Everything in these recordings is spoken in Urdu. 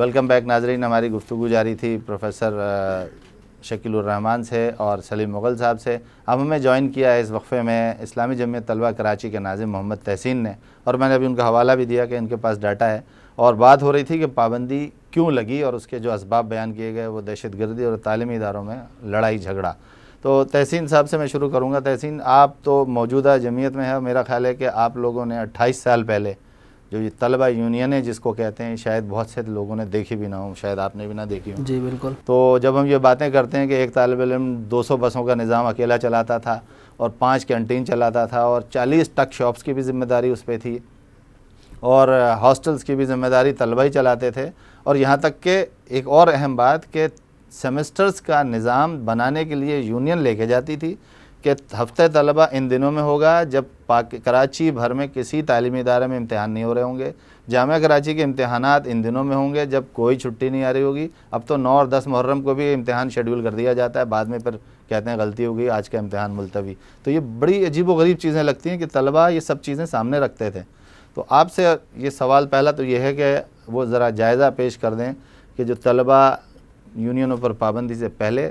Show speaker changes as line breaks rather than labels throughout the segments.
ویلکم بیک ناظرین. ہماری گفتگو جاری تھی پروفیسر شکیل الرحمان سے اور سلیم مغل صاحب سے. اب ہمیں جوائن کیا ہے اس وقفے میں اسلامی جمعیت طلبہ کراچی کے ناظم محمد تحسین نے, اور میں نے ابھی ان کا حوالہ بھی دیا کہ ان کے پاس ڈاٹا ہے, اور بات ہو رہی تھی کہ پابندی کیوں لگی اور اس کے جو اسباب بیان کیے گئے وہ دہشت گردی اور تعلیمی اداروں میں لڑائی جھگڑا. تو تحسین صاحب سے میں شروع کروں گا. تحسین, آپ تو موجودہ جمعیت میں ہے, میرا خیال ہے کہ آپ لوگوں نے 28 سال پہلے جو یہ طلبہ یونینیں جس کو کہتے ہیں, شاید بہت سے لوگوں نے دیکھی بھی نہ ہوں, شاید آپ نے بھی نہ دیکھی ہوں.
جی بالکل.
تو جب ہم یہ باتیں کرتے ہیں کہ ایک طالب علم 200 بسوں کا نظام اکیلا چلاتا تھا اور 5 کینٹین چلاتا تھا اور 40 ٹک شاپس کی بھی ذمہ داری اس پہ تھی اور ہاسٹلز کی بھی ذمہ داری طلبہ ہی چلاتے تھے, اور یہاں تک کہ ایک اور اہم بات کہ سیمسٹرز کا نظام بنانے کے لیے یونین لے کے جاتی تھی کہ ہفتہ طلبہ ان دنوں میں ہوگا جب کراچی بھر میں کسی تعلیمی ادارے میں امتحان نہیں ہو رہے ہوں گے, جامعہ کراچی کے امتحانات ان دنوں میں ہوں گے جب کوئی چھٹی نہیں آ رہی ہوگی. اب تو 9 اور 10 محرم کو بھی امتحان شیڈول کر دیا جاتا ہے, بعد میں پھر کہتے ہیں غلطی ہو گئی, آج کا امتحان ملتوی. تو یہ بڑی عجیب و غریب چیزیں لگتی ہیں کہ طلبہ یہ سب چیزیں سامنے رکھتے تھے. تو آپ سے یہ سوال پہلا تو یہ ہے کہ وہ ذرا جائزہ پیش کر دیں کہ جو طلبہ یونینوں پر پابندی سے پہلے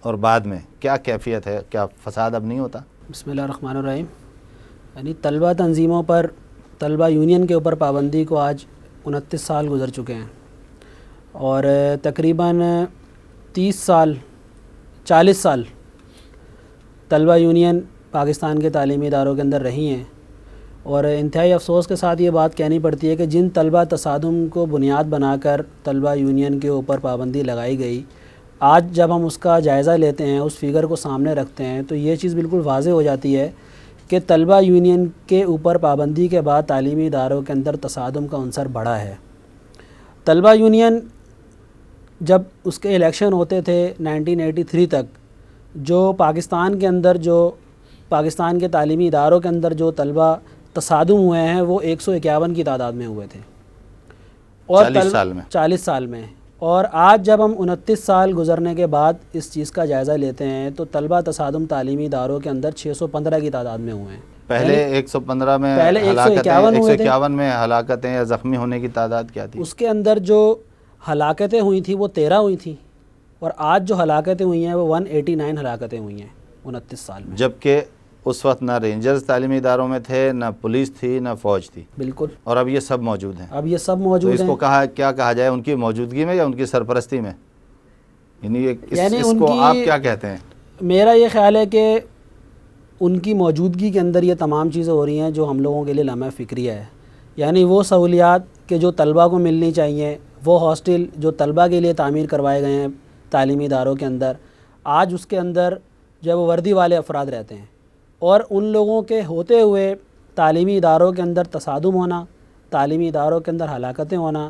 اور بعد میں کیا کیفیت ہے, کیا فساد اب نہیں ہوتا؟
بسم اللہ الرحمن الرحیم. یعنی طلبہ تنظیموں پر, طلبہ یونین کے اوپر پابندی کو آج 29 سال گزر چکے ہیں, اور تقریباً 30 سال 40 سال طلبہ یونین پاکستان کے تعلیمی اداروں کے اندر رہی ہیں. اور انتہائی افسوس کے ساتھ یہ بات کہنی پڑتی ہے کہ جن طلبہ تصادم کو بنیاد بنا کر طلبہ یونین کے اوپر پابندی لگائی گئی, آج جب ہم اس کا جائزہ لیتے ہیں, اس فگر کو سامنے رکھتے ہیں, تو یہ چیز بالکل واضح ہو جاتی ہے کہ طلبہ یونین کے اوپر پابندی کے بعد تعلیمی اداروں کے اندر تصادم کا عنصر بڑھا ہے. طلبہ یونین جب اس کے الیکشن ہوتے تھے 1983 تک, جو پاکستان کے اندر, جو پاکستان کے تعلیمی اداروں کے اندر جو طلبہ تصادم ہوئے ہیں وہ 151 کی تعداد میں ہوئے تھے, اور 40 سال میں. اور آج جب ہم 29 سال گزرنے کے بعد اس چیز کا جائزہ لیتے ہیں تو طلبہ تصادم تعلیمی اداروں کے اندر 615 کی تعداد میں ہوئے ہیں.
پہلے 115 میں,
پہلے
151 میں ہلاکتیں یا زخمی ہونے کی تعداد کیا تھی؟
اس کے اندر جو ہلاکتیں ہوئی تھیں وہ 13 ہوئی تھیں, اور آج جو ہلاکتیں ہوئی ہیں وہ 189 ہلاکتیں ہوئی ہیں 29 سال میں.
جبکہ اس وقت نہ رینجرز تعلیمی اداروں میں تھے, نہ پولیس تھی, نہ فوج تھی.
بالکل.
اور اب یہ سب موجود ہیں.
اب یہ سب موجود ہیں.
تو اس کو کیا کہا جائے, ان کی موجودگی میں یا ان کی سرپرستی میں؟ یعنی اس کو آپ کیا کہتے ہیں؟
میرا یہ خیال ہے کہ ان کی موجودگی کے اندر یہ تمام چیزیں ہو رہی ہیں جو ہم لوگوں کے لیے لمحہ فکریہ ہے. یعنی وہ سہولیات کہ جو طلبہ کو ملنی چاہیے, وہ ہاسٹل جو طلبہ کے لیے تعمیر کروائے گئے ہیں تعلیمی اداروں کے اندر, آج اس کے اندر جو وہ وردی والے افراد رہتے ہیں, اور ان لوگوں کے ہوتے ہوئے تعلیمی اداروں کے اندر تصادم ہونا, تعلیمی اداروں کے اندر ہلاکتیں ہونا,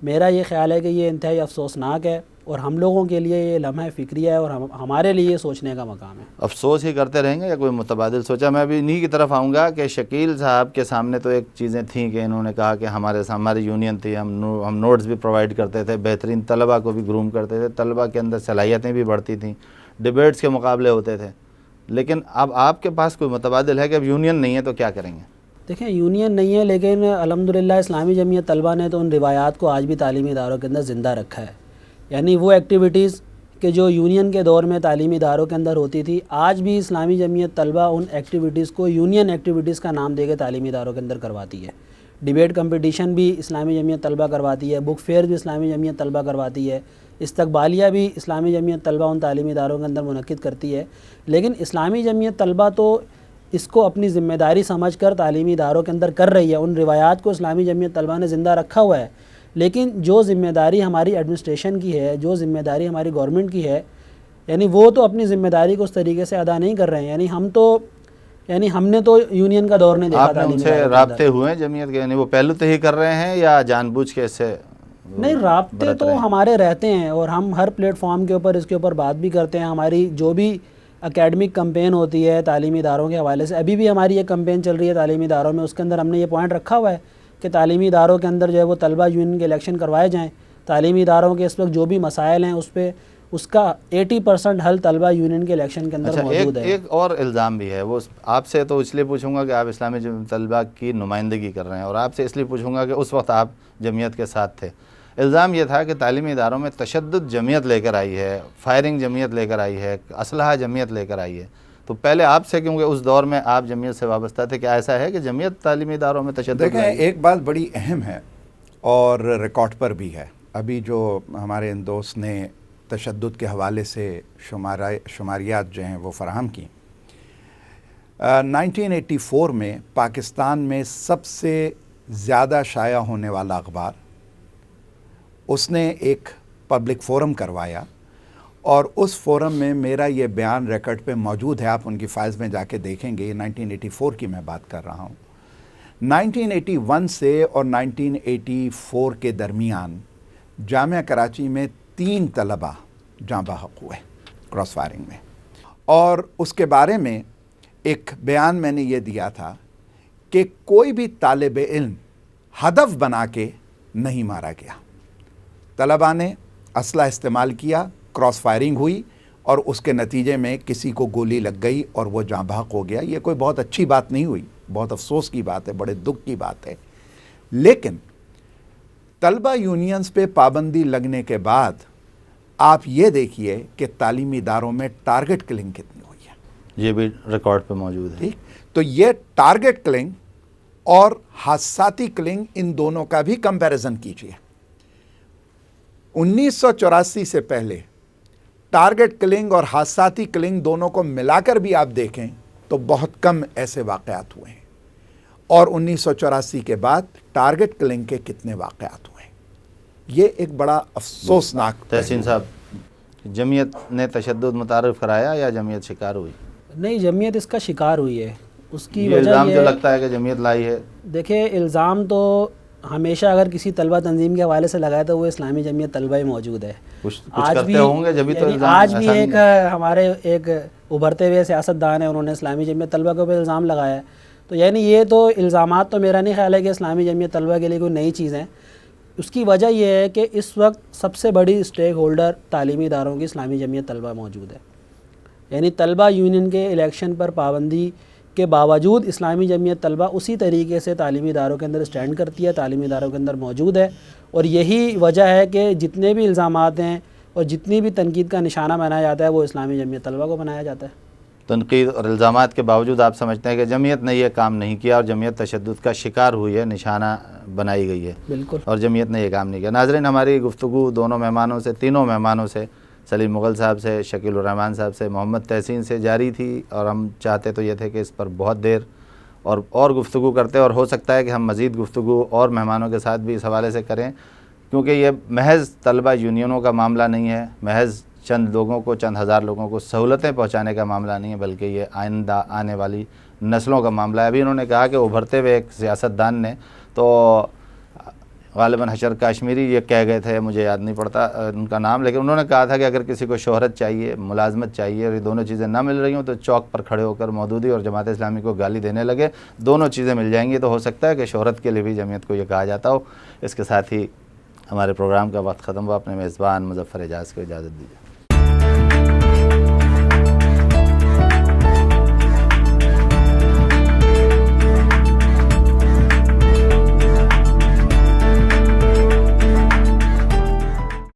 میرا یہ خیال ہے کہ یہ انتہائی افسوسناک ہے, اور ہم لوگوں کے لیے یہ لمحہ فکریہ ہے, اور ہمارے لیے یہ سوچنے کا مقام ہے.
افسوس ہی کرتے رہیں گے یا کوئی متبادل سوچا؟ میں ابھی انہی کی طرف آؤں گا کہ شکیل صاحب کے سامنے تو ایک چیزیں تھیں کہ انہوں نے کہا کہ ہماری یونین تھی, ہم نوٹس بھی پرووائڈ کرتے تھے, بہترین طلبہ کو بھی گروم کرتے تھے, طلبہ کے اندر صلاحیتیں بھی بڑھتی تھیں, ڈیبیٹس کے مقابلے ہوتے تھے. لیکن اب آپ کے پاس کوئی متبادل ہے کہ اب یونین نہیں ہے تو کیا کریں گے؟
دیکھیں, یونین نہیں ہے, لیکن الحمدللہ اسلامی جمعیت طلبہ نے تو ان روایات کو آج بھی تعلیمی اداروں کے اندر زندہ رکھا ہے. یعنی وہ ایکٹیویٹیز کہ جو یونین کے دور میں تعلیمی اداروں کے اندر ہوتی تھی, آج بھی اسلامی جمعیت طلبہ ان ایکٹیویٹیز کو یونین ایکٹیویٹیز کا نام دے کے تعلیمی اداروں کے اندر کرواتی ہے. ڈیبیٹ کمپٹیشن بھی اسلامی جمعیت طلبہ کرواتی ہے, بک فیئر بھی اسلامی جمعیت طلبہ کرواتی ہے, استقبالیہ بھی اسلامی جمعیت طلبہ ان تعلیمی اداروں کے اندر منعقد کرتی ہے. لیکن اسلامی جمعیت طلبہ تو اس کو اپنی ذمہ داری سمجھ کر تعلیمی اداروں کے اندر کر رہی ہے, ان روایات کو اسلامی جمعیت طلبہ نے زندہ رکھا ہوا ہے. لیکن جو ذمہ داری ہماری ایڈمنسٹریشن کی ہے, جو ذمہ داری ہماری گورنمنٹ کی ہے, یعنی وہ تو اپنی ذمہ داری کو اس طریقے سے ادا نہیں کر رہے ہیں. یعنی ہم نے تو یونین کا دور نہیں دیکھا.
آپ نے ان سے رابطے ہوئے ہیں جمعیت کے, یعنی وہ پہلو تو ہی کر رہے ہیں یا جان بوجھ کے اس سے؟
نہیں, رابطے تو ہمارے رہتے ہیں, اور ہم ہر پلیٹ فارم کے اوپر اس کے اوپر بات بھی کرتے ہیں. ہماری جو بھی اکیڈمک کمپین ہوتی ہے تعلیمی اداروں کے حوالے سے, ابھی بھی ہماری یہ کمپین چل رہی ہے تعلیمی اداروں میں, اس کے اندر ہم نے یہ پوائنٹ رکھا ہوا ہے کہ تعلیمی اداروں کے اندر جو ہے وہ طلبہ یونین کے الیکشن کروائے جائیں. تعلیمی اداروں کے اس وقت جو بھی مسائل ہیں اس پہ اس کا 80% حل طلبہ یونین کے الیکشن کے اندر موجود ہے.
ایک اور الزام بھی ہے, وہ آپ سے تو اس لیے پوچھوں گا کہ آپ اسلامی طلبہ کی نمائندگی کر رہے ہیں, اور آپ سے اس لیے پوچھوں گا کہ اس وقت آپ جمعیت کے ساتھ تھے. الزام یہ تھا کہ تعلیمی اداروں میں تشدد جمعیت لے کر آئی ہے، فائرنگ جمعیت لے کر آئی ہے، اسلحہ جمعیت لے کر آئی ہے. تو پہلے آپ سے، کیونکہ اس دور میں آپ جمعیت سے وابستہ تھے، کیا ایسا ہے کہ جمعیت تعلیمی اداروں میں تشدد
دیکھیں
لائی؟
ایک بات بڑی اہم ہے اور ریکارڈ پر بھی ہے. ابھی جو ہمارے ان دوست نے تشدد کے حوالے سے شماریات جو ہیں وہ فراہم کی، 1984 میں پاکستان میں سب سے زیادہ شائع ہونے والا اخبار، اس نے ایک پبلک فورم کروایا اور اس فورم میں میرا یہ بیان ریکارڈ پہ موجود ہے. آپ ان کی فائلز میں جا کے دیکھیں گے. 1984 کی میں بات کر رہا ہوں. 1981 سے اور 1984 کے درمیان جامعہ کراچی میں 3 طلبہ جاں بحق ہوئے کراس فائرنگ میں، اور اس کے بارے میں ایک بیان میں نے یہ دیا تھا کہ کوئی بھی طالب علم ہدف بنا کے نہیں مارا گیا. طلبہ نے اسلحہ استعمال کیا، کراس فائرنگ ہوئی اور اس کے نتیجے میں کسی کو گولی لگ گئی اور وہ جاں بحق ہو گیا. یہ کوئی بہت اچھی بات نہیں ہوئی، بہت افسوس کی بات ہے، بڑے دکھ کی بات ہے. لیکن طلبہ یونینز پہ پابندی لگنے کے بعد آپ یہ دیکھیے کہ تعلیمی اداروں میں ٹارگٹ کلنگ کتنی ہوئی ہے.
یہ بھی ریکارڈ پہ موجود ہے.
ٹھیک، تو یہ ٹارگٹ کلنگ اور حادثاتی کلنگ، ان دونوں کا بھی کمپیریزن کیجیے. 1984 سے پہلے ٹارگٹ کلنگ اور حادثاتی کلنگ دونوں کو ملا کر بھی آپ دیکھیں تو بہت کم ایسے واقعات ہوئے ہیں، اور 1984 کے بعد ٹارگٹ کلنگ کے کتنے واقعات ہوئے ہیں. یہ ایک بڑا افسوسناک.
تحسین صاحب، جمعیت نے تشدد متعارف کرایا یا جمعیت شکار ہوئی؟
نہیں، جمعیت اس کا شکار ہوئی ہے. اس کی
یہ
وجہ
الزام جو
یہ
لگتا ہے کہ جمعیت لائی ہے.
دیکھیں، الزام تو ہمیشہ اگر کسی طلبہ تنظیم کے حوالے سے لگائے تو وہ اسلامی جمعیت طلبہ ہی موجود ہے.
کچھ کرتے ہوں گے جبھی تو الزام.
آج بھی ایک ہمارے ایک ابھرتے ہوئے سیاستدان ہیں، انہوں نے اسلامی جمعیت طلبہ کے اوپر الزام لگایا ہے. تو یعنی یہ تو الزامات تو میرا نہیں خیال ہے کہ اسلامی جمعیت طلبہ کے لیے کوئی نئی چیز ہیں. اس کی وجہ یہ ہے کہ اس وقت سب سے بڑی اسٹیک ہولڈر تعلیمی اداروں کی اسلامی جمعیت طلبہ موجود ہے. یعنی طلبہ یونین کے الیکشن پر پابندی کے باوجود اسلامی جمعیت طلبہ اسی طریقے سے تعلیمی اداروں کے اندر اسٹینڈ کرتی ہے، تعلیمی اداروں کے اندر موجود ہے. اور یہی وجہ ہے کہ جتنے بھی الزامات ہیں اور جتنی بھی تنقید کا نشانہ بنایا جاتا ہے وہ اسلامی جمعیت طلبہ کو بنایا جاتا ہے.
تنقید اور الزامات کے باوجود آپ سمجھتے ہیں کہ جمعیت نے یہ کام نہیں کیا اور جمعیت تشدد کا شکار ہوئی ہے، نشانہ بنائی گئی ہے.
بالکل.
اور جمعیت نے یہ کام نہیں کیا. ناظرین، ہماری گفتگو دونوں مہمانوں سے، تینوں مہمانوں سے، سلیم مغل صاحب سے، شکیل الرحمان صاحب سے، محمد تحسین سے جاری تھی، اور ہم چاہتے تو یہ تھے کہ اس پر بہت دیر اور گفتگو کرتے، اور ہو سکتا ہے کہ ہم مزید گفتگو اور مہمانوں کے ساتھ بھی اس حوالے سے کریں، کیونکہ یہ محض طلبہ یونینوں کا معاملہ نہیں ہے، محض چند لوگوں کو، چند ہزار لوگوں کو سہولتیں پہنچانے کا معاملہ نہیں ہے، بلکہ یہ آئندہ آنے والی نسلوں کا معاملہ ہے. ابھی انہوں نے کہا کہ ابھرتے ہوئے ایک سیاستدان نے، تو غالباً حشر کاشمیری یہ کہہ گئے تھے، مجھے یاد نہیں پڑتا ان کا نام، لیکن انہوں نے کہا تھا کہ اگر کسی کو شہرت چاہیے، ملازمت چاہیے، اور یہ دونوں چیزیں نہ مل رہی ہوں تو چوک پر کھڑے ہو کر مودودی اور جماعت اسلامی کو گالی دینے لگے. دونوں چیزیں مل جائیں گی تو ہو سکتا ہے کہ شہرت کے لیے بھی جمعیت کو یہ کہا جاتا ہو. اس کے ساتھ ہی ہمارے پروگرام کا وقت ختم ہوا. اپنے میزبان مظفر اعجاز کو اجازت دیجیے.